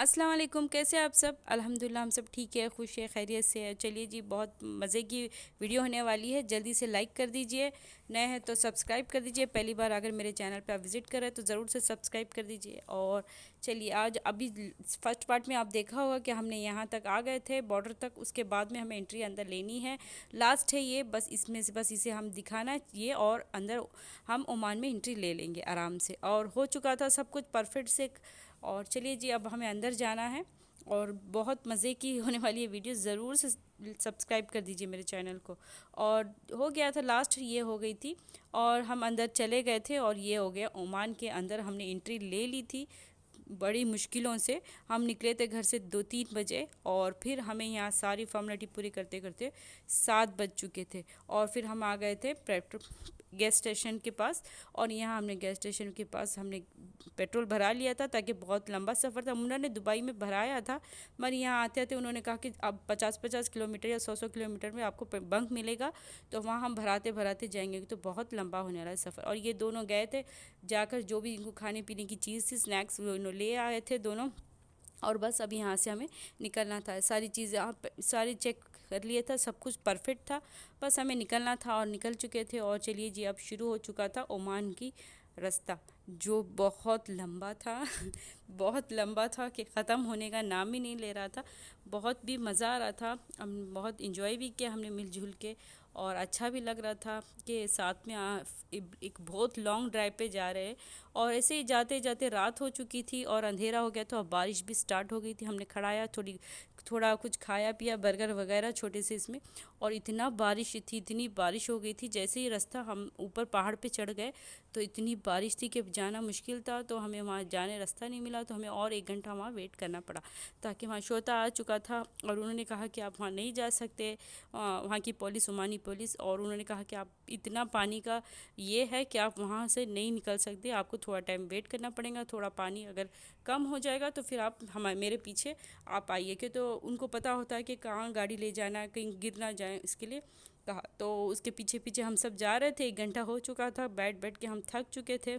अस्सलाम वालेकुम, कैसे हैं आप सब? अल्हम्दुलिल्लाह हम सब ठीक है, खुश है, खैरियत से है। चलिए जी, बहुत मज़े की वीडियो होने वाली है। जल्दी से लाइक कर दीजिए, नए हैं तो सब्सक्राइब कर दीजिए। पहली बार अगर मेरे चैनल पे आप विज़िट कर रहे हैं तो ज़रूर से सब्सक्राइब कर दीजिए। और चलिए, आज अभी फर्स्ट पार्ट में आप देखा होगा कि हमने यहाँ तक आ गए थे, बॉर्डर तक। उसके बाद में हमें एंट्री अंदर लेनी है। लास्ट है ये, बस इसमें से बस इसे हम दिखाना है ये, और अंदर हम ओमान में एंट्री ले लेंगे आराम से। और हो चुका था सब कुछ परफेक्ट से। और चलिए जी, अब हमें अंदर जाना है और बहुत मज़े की होने वाली है वीडियो। ज़रूर से सब्सक्राइब कर दीजिए मेरे चैनल को। और हो गया था, लास्ट ये हो गई थी और हम अंदर चले गए थे और ये हो गया। ओमान के अंदर हमने एंट्री ले ली थी बड़ी मुश्किलों से। हम निकले थे घर से 2-3 बजे और फिर हमें यहाँ सारी फॉर्मेलिटी पूरी करते करते 7 बज चुके थे। और फिर हम आ गए थे पेट्रोल गैस स्टेशन के पास। और यहाँ हमने गैस स्टेशन के पास हमने पेट्रोल भरा लिया था, ताकि बहुत लंबा सफ़र था। उन्होंने दुबई में भराया था, मगर यहाँ आते आते उन्होंने कहा कि अब 50-50 किलोमीटर या 100-100 किलोमीटर में आपको बंक मिलेगा, तो वहाँ हम भराते भराते जाएंगे, तो बहुत लंबा होने वाला है सफ़र। और ये दोनों गए थे जाकर, जो भी इनको खाने पीने की चीज़ थी, स्नैक्स, वो इन्हों ले आए थे दोनों। और बस अभी यहाँ से हमें निकलना था। सारी चीज़ें आप सारी चेक कर लिए था, सब कुछ परफेक्ट था, बस हमें निकलना था और निकल चुके थे। और चलिए जी, अब शुरू हो चुका था ओमान की रास्ता, जो बहुत लंबा था बहुत लंबा था कि ख़त्म होने का नाम ही नहीं ले रहा था। बहुत भी मज़ा आ रहा था, हम बहुत इंजॉय भी किया हमने मिलजुल के। और अच्छा भी लग रहा था कि साथ में एक बहुत लॉन्ग ड्राइव पे जा रहे हैं। और ऐसे ही जाते जाते रात हो चुकी थी और अंधेरा हो गया था और बारिश भी स्टार्ट हो गई थी। हमने खड़ाया, थोड़ा कुछ खाया पिया, बर्गर वगैरह छोटे से इसमें। और इतना बारिश थी, इतनी बारिश हो गई थी। जैसे ही रास्ता हम ऊपर पहाड़ पे चढ़ गए तो इतनी बारिश थी कि जाना मुश्किल था। तो हमें वहाँ जाने रास्ता नहीं मिला, तो हमें और 1 घंटा वहाँ वेट करना पड़ा, ताकि वहाँ शोता आ चुका था और उन्होंने कहा कि आप वहाँ नहीं जा सकते। वहाँ की पुलिस, ओमानी पुलिस, और उन्होंने कहा कि आप इतना पानी का ये है कि आप वहाँ से नहीं निकल सकते, आपको थोड़ा टाइम वेट करना पड़ेगा। थोड़ा पानी अगर कम हो जाएगा तो फिर आप मेरे पीछे आप आइए, कि तो उनको पता होता है कि कहाँ गाड़ी ले जाना है, कहीं गिर ना जाए, इसके लिए कहा। तो उसके पीछे पीछे हम सब जा रहे थे। 1 घंटा हो चुका था, बैठ बैठ के हम थक चुके थे।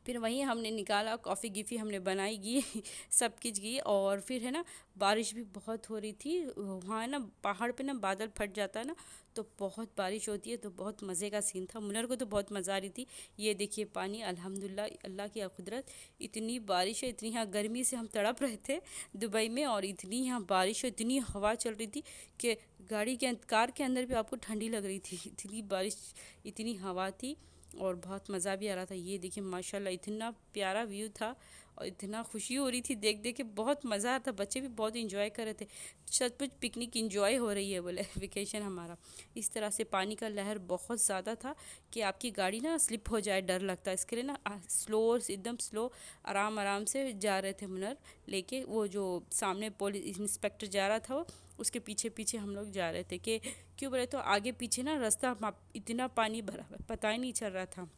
फिर वहीं हमने निकाला, कॉफ़ी गिफ़ी हमने बनाई घी सब कुछ घी। और फिर है ना, बारिश भी बहुत हो रही थी वहाँ। है ना, पहाड़ पे ना बादल फट जाता है ना, तो बहुत बारिश होती है, तो बहुत मज़े का सीन था। मुनर को तो बहुत मज़ा आ रही थी। ये देखिए पानी, अल्हम्दुलिल्लाह, अल्लाह की कुदरत। इतनी बारिश है, इतनी यहाँ गर्मी से हम तड़प रहे थे दुबई में, और इतनी यहाँ बारिश है, इतनी हवा चल रही थी कि गाड़ी के कार के अंदर भी आपको ठंडी लग रही थी, इतनी बारिश, इतनी हवा थी। और बहुत मज़ा भी आ रहा था। ये देखिए माशाल्लाह, इतना प्यारा व्यू था और इतना खुशी हो रही थी देख देख के, बहुत मज़ा आ रहा था। बच्चे भी बहुत इंजॉय कर रहे थे, सचमुच पिकनिक इंजॉय हो रही है बोले वेकेशन हमारा। इस तरह से पानी का लहर बहुत ज़्यादा था कि आपकी गाड़ी ना स्लिप हो जाए, डर लगता है। इसके लिए ना स्लो, एकदम स्लो, आराम आराम से जा रहे थे मुनर लेके। वो जो सामने पुलिस इंस्पेक्टर जा रहा था, वो उसके पीछे पीछे हम लोग जा रहे थे। कि क्यों बोले तो आगे पीछे ना रास्ता इतना पानी भरा, पता ही नहीं चल रहा था।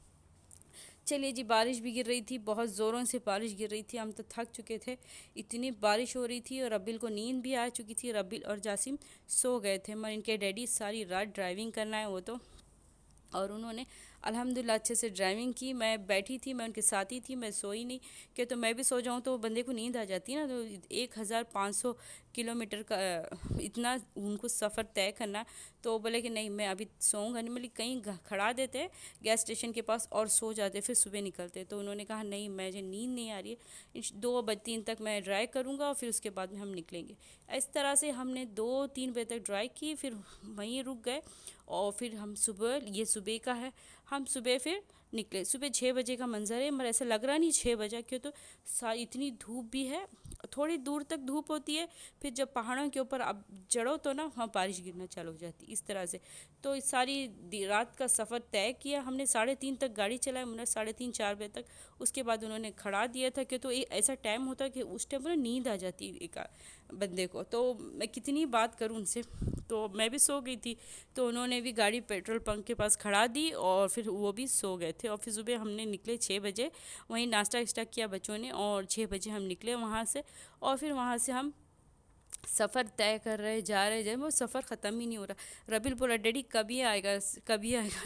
चलिए जी, बारिश भी गिर रही थी, बहुत ज़ोरों से बारिश गिर रही थी, हम तो थक चुके थे, इतनी बारिश हो रही थी। और रब्बिल को नींद भी आ चुकी थी। रब्बिल और जासिम सो गए थे, मगर इनके डैडी सारी रात ड्राइविंग करना है वो तो। और उन्होंने अल्हम्दुलिल्लाह अच्छे से ड्राइविंग की। मैं बैठी थी, मैं उनके साथ ही थी, मैं सोई नहीं। कि तो मैं भी सो जाऊँ तो बंदे को नींद आ जाती है ना। तो 1500 किलोमीटर का इतना उनको सफ़र तय करना, तो बोले कि नहीं मैं अभी सोऊंगा नहीं। मतलब कहीं खड़ा देते गैस स्टेशन के पास और सो जाते, फिर सुबह निकलते। तो उन्होंने कहा नहीं, मुझे नींद नहीं आ रही है, 2 बजे 3 तक मैं ड्राइव करूँगा और फिर उसके बाद में हम निकलेंगे। इस तरह से हमने 2-3 बजे तक ड्राइव की, फिर वहीं रुक गए। और फिर हम सुबह, ये सुबह का है, हम सुबह फिर निकले। सुबह 6 बजे का मंज़र है, मगर ऐसा लग रहा नहीं 6 बजे, क्यों तो सारी इतनी धूप भी है, थोड़ी दूर तक धूप होती है। फिर जब पहाड़ों के ऊपर आप चढ़ो तो ना वहाँ बारिश गिरना चालू हो जाती, इस तरह से। तो इस सारी रात का सफ़र तय किया हमने। 3:30 तक गाड़ी चलाई, मतलब 3:30-4 बजे तक। उसके बाद उन्होंने खड़ा दिया था, कि तो एक ऐसा टाइम होता है कि उस टाइम पर ना नींद आ जाती है एक बंदे को। तो मैं कितनी बात करूँ उनसे, तो मैं भी सो गई थी। तो उन्होंने भी गाड़ी पेट्रोल पंप के पास खड़ा दी और फिर वो भी सो गए थे। और फिर सुबह हमने निकले 6 बजे, वहीं नाश्ता वाश्ता किया बच्चों ने, और 6 बजे हम निकले वहाँ से। और फिर वहाँ से हम सफ़र तय कर रहे जा रहे जब वो सफ़र ख़त्म ही नहीं हो रहा। रबिल बोला डैडी कभी आएगा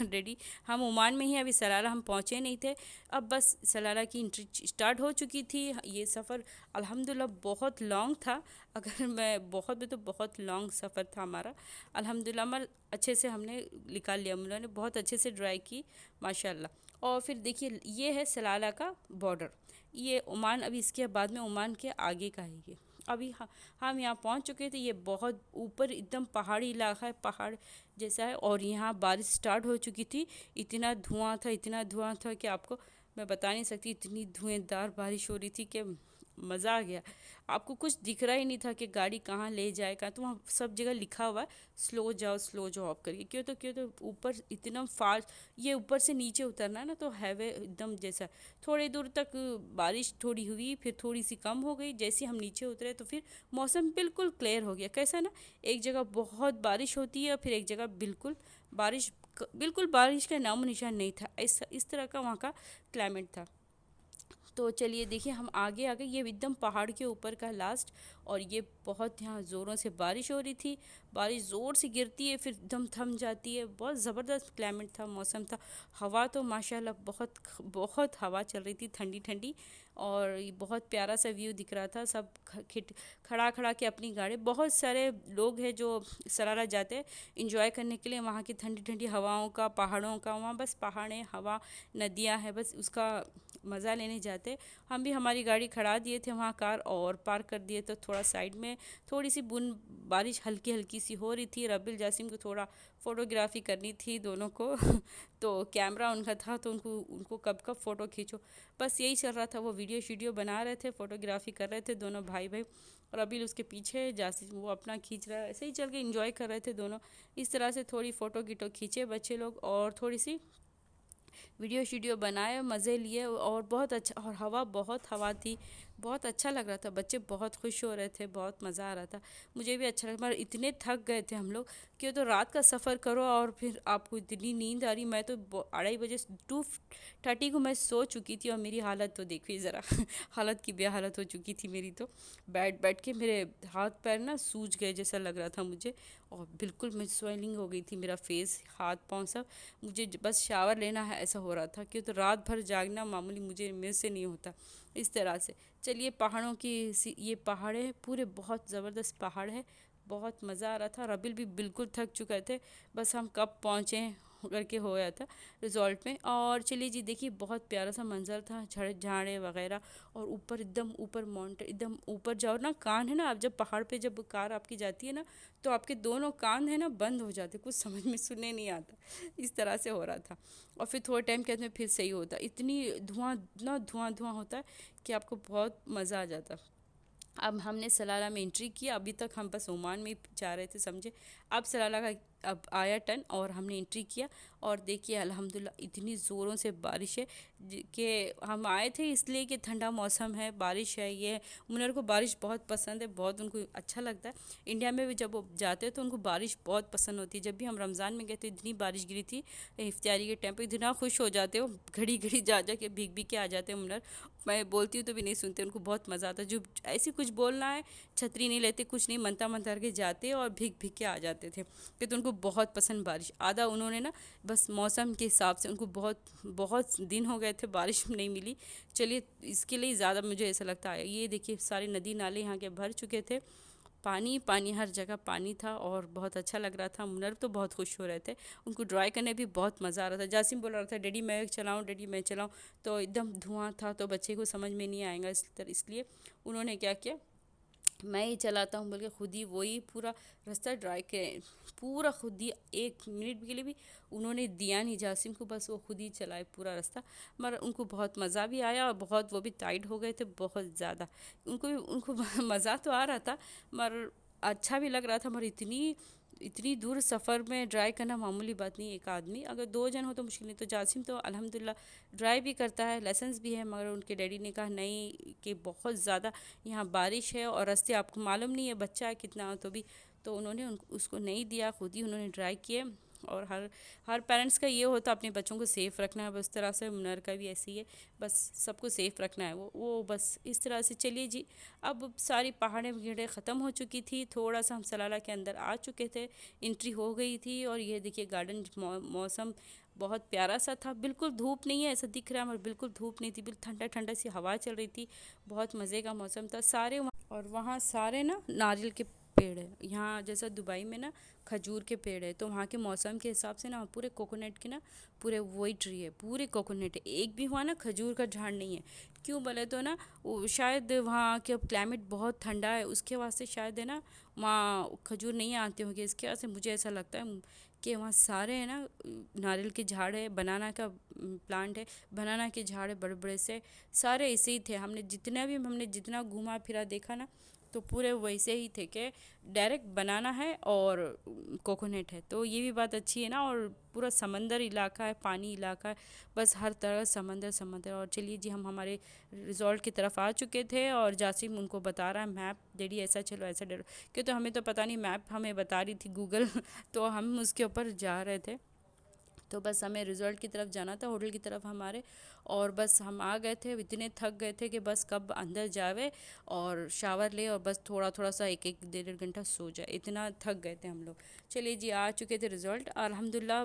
डैडी। हम ओमान में ही अभी सलाला हम पहुँचे नहीं थे, अब बस सलाला की एंट्री स्टार्ट हो चुकी थी। ये सफ़र अल्हम्दुलिल्लाह बहुत लॉन्ग था, अगर मैं बहुत भी तो बहुत लॉन्ग सफ़र था हमारा। अल्हम्दुलिल्लाह हमारा अच्छे से हमने निकाल लिया, हम लोगों ने बहुत अच्छे से ड्राइव की माशाल्लाह। और फिर देखिए ये है सलाला का बॉर्डर, ये ओमान, अभी इसके बाद में ओमान के आगे का है ये। अभी हम यहाँ पहुँच चुके थे, ये बहुत ऊपर एकदम पहाड़ी इलाका है, पहाड़ जैसा है। और यहाँ बारिश स्टार्ट हो चुकी थी, इतना धुआं था, इतना धुआं था कि आपको मैं बता नहीं सकती, इतनी धुएंधार बारिश हो रही थी कि मज़ा आ गया। आपको कुछ दिख रहा ही नहीं था कि गाड़ी कहाँ ले जाएगा, तो वहाँ सब जगह लिखा हुआ है स्लो जाओ ऑफ करिए। क्यों तो ऊपर इतना फास्ट, ये ऊपर से नीचे उतरना है ना, तो हाईवे एकदम जैसा थोड़ी दूर तक बारिश थोड़ी हुई, फिर थोड़ी सी कम हो गई। जैसे हम नीचे उतरे तो फिर मौसम बिल्कुल क्लियर हो गया। कैसा ना, एक जगह बहुत बारिश होती है, फिर एक जगह बिल्कुल बारिश का नामो निशान नहीं था। इस तरह का वहाँ का क्लाइमेट था। तो चलिए देखिए हम आगे आ गए, ये एकदम पहाड़ के ऊपर का लास्ट। और ये बहुत यहाँ ज़ोरों से बारिश हो रही थी, बारिश ज़ोर से गिरती है फिर एकदम थम जाती है। बहुत ज़बरदस्त क्लाइमेट था, मौसम था। हवा तो माशाल्लाह बहुत बहुत हवा चल रही थी, ठंडी ठंडी। और ये बहुत प्यारा सा व्यू दिख रहा था। सब खड़ा खड़ा के अपनी गाड़ी, बहुत सारे लोग हैं जो सरारा जाते हैं इंजॉय करने के लिए वहाँ की ठंडी ठंडी हवाओं का, पहाड़ों का। वहाँ बस पहाड़ें, हवा, नदियाँ हैं, बस उसका मज़ा लेने जाते। हम भी हमारी गाड़ी खड़ा दिए थे वहाँ, कार और पार्क कर दिए, तो थोड़ा साइड में थोड़ी सी बूंद बारिश हल्की हल्की सी हो रही थी। रबिल जासिम को थोड़ा फ़ोटोग्राफी करनी थी दोनों को तो कैमरा उनका था, तो उनको उनको कब कब फ़ोटो खींचो, बस यही चल रहा था। वो वीडियो शीडियो बना रहे थे, फ़ोटोग्राफी कर रहे थे दोनों भाई भाई। और रबिल उसके पीछे, जासिम वो अपना खींच रहा है, ऐसे ही चल के इंजॉय कर रहे थे दोनों। इस तरह से थोड़ी फ़ोटो गिटो खींचे बच्चे लोग, और थोड़ी सी वीडियो शीडियो बनाए, मज़े लिए। और बहुत अच्छा, और बहुत हवा थी, बहुत अच्छा लग रहा था। बच्चे बहुत खुश हो रहे थे, बहुत मज़ा आ रहा था। मुझे भी अच्छा लगा, मगर इतने थक गए थे हम लोग, क्यों तो रात का सफ़र करो और फिर आपको इतनी नींद आ रही। मैं तो 2:30 बजे 2:30 को मैं सो चुकी थी। और मेरी हालत तो देखिए ज़रा हालत की बेहालत हो चुकी थी मेरी तो। बैठ बैठ के मेरे हाथ पैर ना सूज गए जैसा लग रहा था मुझे। और बिल्कुल मैं स्वेलिंग हो गई थी, मेरा फेस, हाथ पाँव सब। मुझे बस शावर लेना है ऐसा हो रहा था, क्यों तो रात भर जागना मामूली मेरे से नहीं होता इस तरह से। चलिए पहाड़ों की ये पहाड़े हैं पूरे, बहुत ज़बरदस्त पहाड़ है, बहुत मज़ा आ रहा था। रबिल भी बिल्कुल थक चुके थे, बस हम कब पहुँचे करके हो गया था रिजॉर्ट में। और चलिए जी देखिए बहुत प्यारा सा मंजर था, झाड़े वगैरह। और ऊपर एकदम ऊपर माउंटेन, एकदम ऊपर जाओ ना, कान है ना, आप जब पहाड़ पे जब कार आपकी जाती है ना, तो आपके दोनों कान है ना बंद हो जाते, कुछ समझ में सुनने नहीं आता, इस तरह से हो रहा था। और फिर थोड़े टाइम के बाद में फिर सही होता, इतनी धुआं धुआं होता है कि आपको बहुत मज़ा आ जाता। अब हमने सलाला में एंट्री किया, अभी तक हम बस ओमान में ही जा रहे थे समझे। अब सलाला का अब आया टर्न और हमने एंट्री किया। और देखिए अल्हम्दुलिल्लाह इतनी ज़ोरों से बारिश है कि हम आए थे इसलिए कि ठंडा मौसम है, बारिश है। ये मुनर को बारिश बहुत पसंद है, बहुत उनको अच्छा लगता है। इंडिया में भी जब वो जाते हैं तो उनको बारिश बहुत पसंद होती है। जब भी हम रमज़ान में गए थे इतनी बारिश गिरी थी, इफ्तारी के टाइम पे इतना खुश हो जाते हो, घड़ी घड़ी जा जा के भीग भीग के आ जाते हैं मुनर। मैं बोलती हूँ तो भी नहीं सुनते, उनको बहुत मज़ा आता है। जो ऐसी कुछ बोलना है, छतरी नहीं लेते, कुछ नहीं, मनता मनता के जाते और भीग भीग के आ जाते थे, कि तो उनको बहुत पसंद बारिश। आधा उन्होंने ना बस मौसम के हिसाब से, उनको बहुत बहुत दिन हो गए थे बारिश नहीं मिली। चलिए इसके लिए ज़्यादा मुझे ऐसा लगता है। ये देखिए सारे नदी नाले यहाँ के भर चुके थे, पानी पानी, हर जगह पानी था। और बहुत अच्छा लग रहा था, मुनर तो बहुत खुश हो रहे थे, उनको ड्राइव करने भी बहुत मज़ा आ रहा था। जासिम बोल रहा था डैडी मैं चलाऊँ, डैडी मैं चलाऊँ, तो एकदम धुआं था तो बच्चे को समझ में नहीं आएगा, इसलिए उन्होंने क्या किया, मैं ही चलाता हूँ बोल के खुद ही वही पूरा रास्ता ड्राइव के पूरा खुद ही, 1 मिनट के लिए भी उन्होंने दिया नहीं जासिम को, बस वो खुद ही चलाए पूरा रास्ता। मगर उनको बहुत मज़ा भी आया, और बहुत वो भी टाइट हो गए थे बहुत ज़्यादा। उनको मज़ा तो आ रहा था, मगर अच्छा भी लग रहा था। मगर इतनी इतनी दूर सफ़र में ड्राइव करना मामूली बात नहीं। एक आदमी अगर 2 जन हो तो मुश्किल नहीं। तो जासिम तो अल्हम्दुलिल्लाह ड्राइव भी करता है, लाइसेंस भी है। मगर उनके डैडी ने कहा नहीं, कि बहुत ज़्यादा यहाँ बारिश है और रास्ते आपको मालूम नहीं है, बच्चा है कितना हो तो भी, तो उन्होंने उसको नहीं दिया, खुद ही उन्होंने ड्राइव किए। और हर पेरेंट्स का ये होता है अपने बच्चों को सेफ़ रखना है, बस तरह से मुनर का भी ऐसी है, बस सबको सेफ़ रखना है, वो बस इस तरह से। चलिए जी, अब सारी पहाड़ें वगैरह ख़त्म हो चुकी थी, थोड़ा सा हम सलाला के अंदर आ चुके थे, एंट्री हो गई थी। और ये देखिए गार्डन मौसम बहुत प्यारा सा था, बिल्कुल धूप नहीं है ऐसा दिख रहा है, मगर बिल्कुल धूप नहीं थी, बिल्कुल ठंडा ठंडा सी हवा चल रही थी, बहुत मज़े का मौसम था। और वहाँ सारे ना नारियल के पेड़ है, यहाँ जैसा दुबई में ना खजूर के पेड़ है, तो वहाँ के मौसम के हिसाब से ना पूरे कोकोनट के ना पूरे वही ट्री है, पूरे कोकोनट है, एक भी वहाँ ना खजूर का झाड़ नहीं है। क्यों बोले तो ना वो शायद वहाँ के क्लाइमेट बहुत ठंडा है, उसके वास्ते शायद है ना वहाँ खजूर नहीं आते होंगे, इसके वजह से मुझे ऐसा लगता है कि वहाँ सारे है ना नारियल के झाड़ है, बनाना का प्लांट है, बनाना के झाड़ है बड़े बड़े से, सारे ऐसे ही थे। हमने जितना घूमा फिरा देखा ना, तो पूरे वैसे ही थे कि डायरेक्ट बनाना है और कोकोनट है, तो ये भी बात अच्छी है ना। और पूरा समंदर इलाका है, पानी इलाका है, बस हर तरह समंदर समंदर। और चलिए जी, हम हमारे रिजॉर्ट की तरफ आ चुके थे, और जासिम उनको बता रहा है मैप, डैडी ऐसा चलो ऐसा डरो, क्यों तो हमें तो पता नहीं, मैप हमें बता रही थी गूगल तो हम उसके ऊपर जा रहे थे। तो बस हमें रिज़ॉर्ट की तरफ जाना था, होटल की तरफ हमारे, और बस हम आ गए थे, इतने थक गए थे कि बस कब अंदर जावे और शावर ले और बस थोड़ा थोड़ा सा एक एक डेढ़ डेढ़ घंटा सो जाए, इतना थक गए थे हम लोग। चलिए जी, आ चुके थे रिज़ॉर्ट, अल्हम्दुलिल्लाह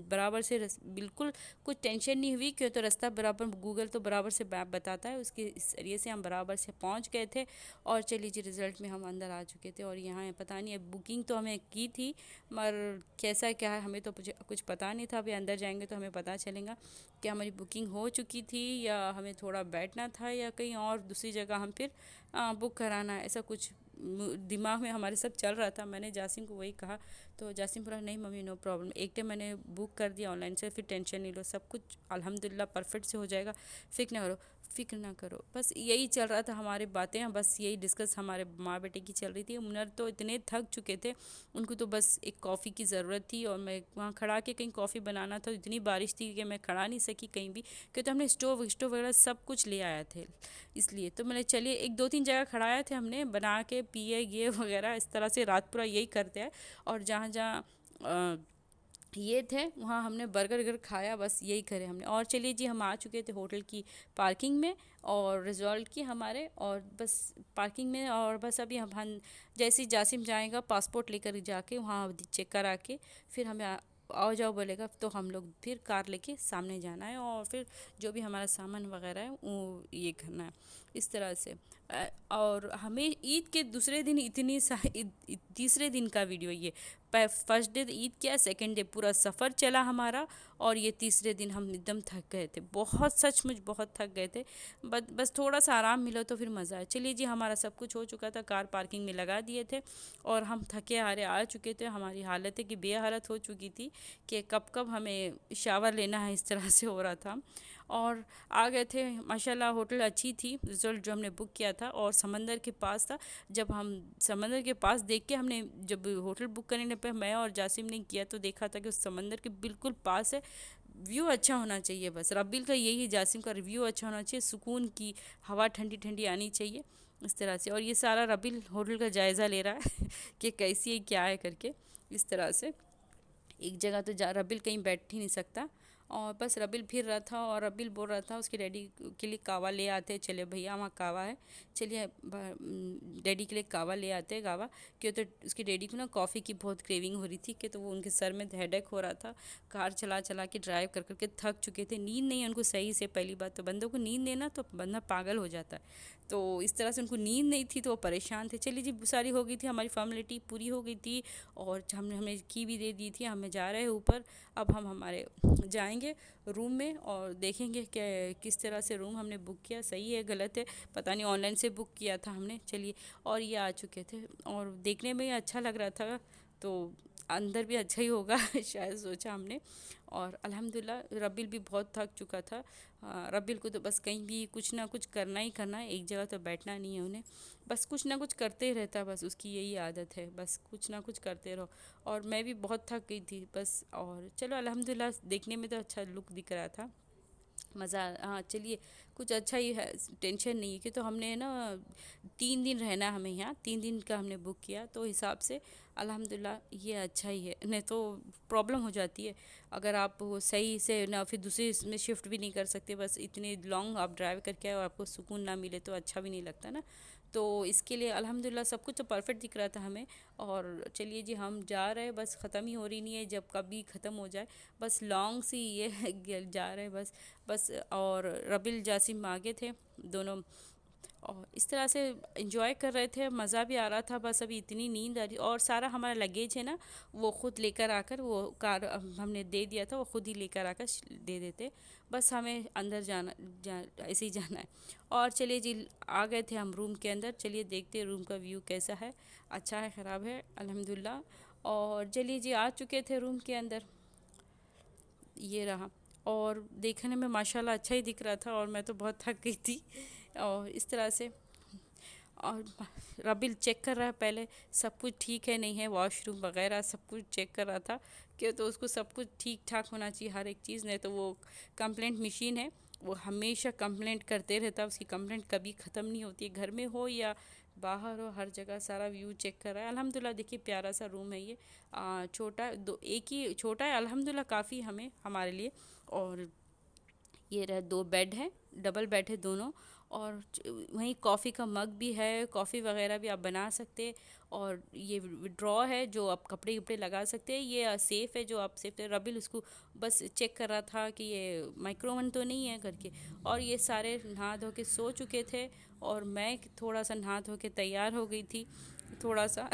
बराबर से बिल्कुल कुछ टेंशन नहीं हुई, क्यों तो रास्ता बराबर, गूगल तो बराबर से मैप बताता है, उसके ज़रिए से हम बराबर से पहुंच गए थे। और चलिए जी, रिज़ल्ट में हम अंदर आ चुके थे, और यहाँ पता नहीं, अब बुकिंग तो हमें की थी, मगर कैसा क्या है हमें तो कुछ पता नहीं था। अभी अंदर जाएंगे तो हमें पता चलेगा कि हमारी बुकिंग हो चुकी थी, या हमें थोड़ा बैठना था, या कहीं और दूसरी जगह हम फिर बुक कराना है, ऐसा कुछ दिमाग में हमारे सब चल रहा था। मैंने जासिम को वही कहा, तो जासिम बोला नहीं मम्मी नो प्रॉब्लम, एक टाइम मैंने बुक कर दिया ऑनलाइन से, फिर टेंशन नहीं लो, सब कुछ अल्हम्दुलिल्लाह परफेक्ट से हो जाएगा, फिक्र ना करो। बस यही चल रहा था हमारी बातें, बस यही डिस्कस हमारे माँ बेटे की चल रही थी। मुनर तो इतने थक चुके थे, उनको तो बस एक कॉफ़ी की ज़रूरत थी, और मैं वहाँ खड़ा के कहीं कॉफ़ी बनाना था, इतनी बारिश थी कि मैं खड़ा नहीं सकी कहीं भी, क्योंकि हमने स्टोव वगैरह सब कुछ ले आया थे, इसलिए तो मैंने चलिए एक दो तीन जगह खड़ाए थे हमने, बना के पिए ये वगैरह, इस तरह से रात पूरा यही करते हैं। और जहाँ जहाँ ये थे वहाँ हमने बर्गर वर्गर खाया, बस यही करे हमने। और चलिए जी, हम आ चुके थे होटल की पार्किंग में, और रिजॉर्ट की हमारे, और बस पार्किंग में, और बस अभी हम जैसे ही जासिम जाएगा पासपोर्ट लेकर जाके वहाँ चेक करा के, फिर हमें आओ जाओ बोलेगा, तो हम लोग फिर कार लेके सामने जाना है, और फिर जो भी हमारा सामान वगैरह है वो ये करना है, इस तरह से। और हमें ईद के दूसरे दिन तीसरे दिन का वीडियो ये, फर्स्ट डे ईद किया, सेकंड डे पूरा सफ़र चला हमारा, और ये तीसरे दिन हम एकदम थक गए थे, बहुत सचमुच बहुत थक गए थे, बस थोड़ा सा आराम मिला तो फिर मज़ा आया। चलिए जी, हमारा सब कुछ हो चुका था, कार पार्किंग में लगा दिए थे, और हम थके हारे आ चुके थे, हमारी हालत है कि बेहालत हो चुकी थी कि कब कब हमें शावर लेना है, इस तरह से हो रहा था। और आ गए थे, माशाल्लाह होटल अच्छी थी, रिजल्ट जो हमने बुक किया था, और समंदर के पास था। जब हम समंदर के पास देख के हमने, जब होटल बुक करने पे मैं और जासिम ने किया, तो देखा था कि उस समंदर के बिल्कुल पास है, व्यू अच्छा होना चाहिए, बस रब्बिल का यही, जासिम का रिव्यू अच्छा होना चाहिए, सुकून की हवा ठंडी ठंडी आनी चाहिए, इस तरह से। और ये सारा रब्बिल होटल का जायज़ा ले रहा है कि कैसी है क्या है करके, इस तरह से। एक जगह तो रबिल कहीं बैठ ही नहीं सकता, और बस रबिल फिर रहा था, और रबिल बोल रहा था उसके डैडी के लिए कावा ले आते, चले भैया वहाँ कावा है, चलिए डैडी के लिए कावा ले आते हैं कावा, क्यों तो उसके डैडी को ना कॉफ़ी की बहुत क्रेविंग हो रही थी, कि तो वो उनके सर में हेडेक हो रहा था, कार चला चला के ड्राइव कर करके थक चुके थे, नींद नहीं उनको सही से। पहली बात तो बंदों को नींद नहीं ना, तो बंदा पागल हो जाता है, तो इस तरह से उनको नींद नहीं थी, तो वो परेशान थे। चलिए जी, सारी हो गई थी, हमारी फॉर्मेलिटी पूरी हो गई थी, और हमने हमें की भी दे दी थी, हमें जा रहे हैं ऊपर। अब हम हमारे जाएंगे रूम में, और देखेंगे कि किस तरह से रूम हमने बुक किया, सही है गलत है पता नहीं, ऑनलाइन से बुक किया था हमने। चलिए, और ये आ चुके थे, और देखने में अच्छा लग रहा था, तो अंदर भी अच्छा ही होगा शायद सोचा हमने। और अल्हम्दुलिल्लाह रबिल भी बहुत थक चुका था, रबिल को तो बस कहीं भी कुछ ना कुछ करना ही करना है, एक जगह तो बैठना नहीं है उन्हें, बस कुछ ना कुछ करते ही रहता, बस उसकी यही आदत है, बस कुछ ना कुछ करते रहो। और मैं भी बहुत थक गई थी बस, और चलो अल्हम्दुलिल्लाह देखने में तो अच्छा लुक दिख रहा था। मज़ा। हाँ चलिए, कुछ अच्छा ही है, टेंशन नहीं है कि तो हमने ना 3 दिन रहना है हमें यहाँ, 3 दिन का हमने बुक किया तो हिसाब से अल्हम्दुलिल्लाह ये अच्छा ही है। नहीं तो प्रॉब्लम हो जाती है अगर आप वो सही से ना फिर दूसरे इसमें शिफ्ट भी नहीं कर सकते, बस इतने लॉन्ग आप ड्राइव करके आए और आपको सुकून ना मिले तो अच्छा भी नहीं लगता ना। तो इसके लिए अल्हम्दुलिल्लाह सब कुछ तो परफेक्ट दिख रहा था हमें। और चलिए जी हम जा रहे हैं, बस ख़त्म ही हो रही नहीं है, जब कभी ख़त्म हो जाए बस लॉन्ग सी ये जा रहे हैं बस। बस और रबिल जासिम आगे थे दोनों, और इस तरह से इंजॉय कर रहे थे, मज़ा भी आ रहा था। बस अभी इतनी नींद आ रही, और सारा हमारा लगेज है ना वो ख़ुद लेकर आकर, वो कार हमने दे दिया था, वो ख़ुद ही लेकर आकर दे देते। बस हमें अंदर ऐसे ही जाना है। और चलिए जी आ गए थे हम रूम के अंदर, चलिए देखते हैं रूम का व्यू कैसा है, अच्छा है ख़राब है, अल्हम्दुलिल्लाह। और चलिए जी आ चुके थे रूम के अंदर, ये रहा। और देखने में माशाल्लाह अच्छा ही दिख रहा था, और मैं तो बहुत थक गई थी। और इस तरह से, और रबिल चेक कर रहा है पहले सब कुछ ठीक है नहीं है, वॉशरूम वगैरह सब कुछ चेक कर रहा था कि तो उसको सब कुछ ठीक ठाक होना चाहिए हर एक चीज़। नहीं तो वो कंप्लेंट मशीन है, वो हमेशा कंप्लेंट करते रहता है, उसकी कंप्लेंट कभी ख़त्म नहीं होती है, घर में हो या बाहर हो, हर जगह सारा व्यू चेक कर रहा है। अल्हम्दुलिल्लाह देखिए प्यारा सा रूम है ये, छोटा दो एक ही छोटा है, अल्हम्दुलिल्लाह काफ़ी हमें हमारे लिए। और ये रहे 2 बेड हैं, डबल बेड है दोनों। और वहीं कॉफ़ी का मग भी है, कॉफ़ी वगैरह भी आप बना सकते। और ये ड्रॉ है जो आप कपड़े उपड़े लगा सकते हैं, ये सेफ़ है जो आप सेफ है। रबिल उसको बस चेक कर रहा था कि ये माइक्रोवन तो नहीं है करके। और ये सारे नहा धो के सो चुके थे, और मैं थोड़ा सा नहा धो के तैयार हो गई थी थोड़ा सा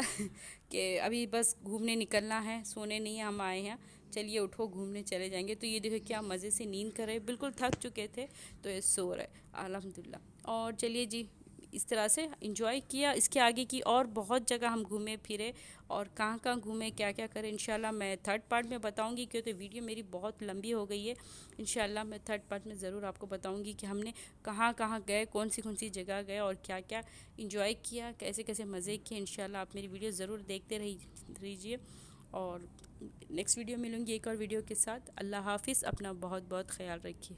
कि अभी बस घूमने निकलना है, सोने नहीं हम आए हैं, चलिए उठो घूमने चले जाएंगे। तो ये देखो क्या मज़े से नींद कर रहे, बिल्कुल थक चुके थे तो ये सो रहे अल्हम्दुलिल्लाह। और चलिए जी इस तरह से इंजॉय किया। इसके आगे की और बहुत जगह हम घूमे फिरे, और कहाँ कहाँ घूमे क्या क्या करें इंशाल्लाह मैं थर्ड पार्ट में बताऊंगी, क्योंकि वीडियो मेरी बहुत लंबी हो गई है। इंशाल्लाह मैं थर्ड पार्ट में ज़रूर आपको बताऊंगी कि हमने कहाँ कहाँ गए, कौन सी जगह गए, और क्या क्या इंजॉय किया, कैसे कैसे मज़े किए। इंशाल्लाह आप मेरी वीडियो ज़रूर देखते रहिए। और नेक्स्ट वीडियो मिलूँगी एक और वीडियो के साथ। अल्लाह हाफ़िज़, अपना बहुत बहुत ख्याल रखिए।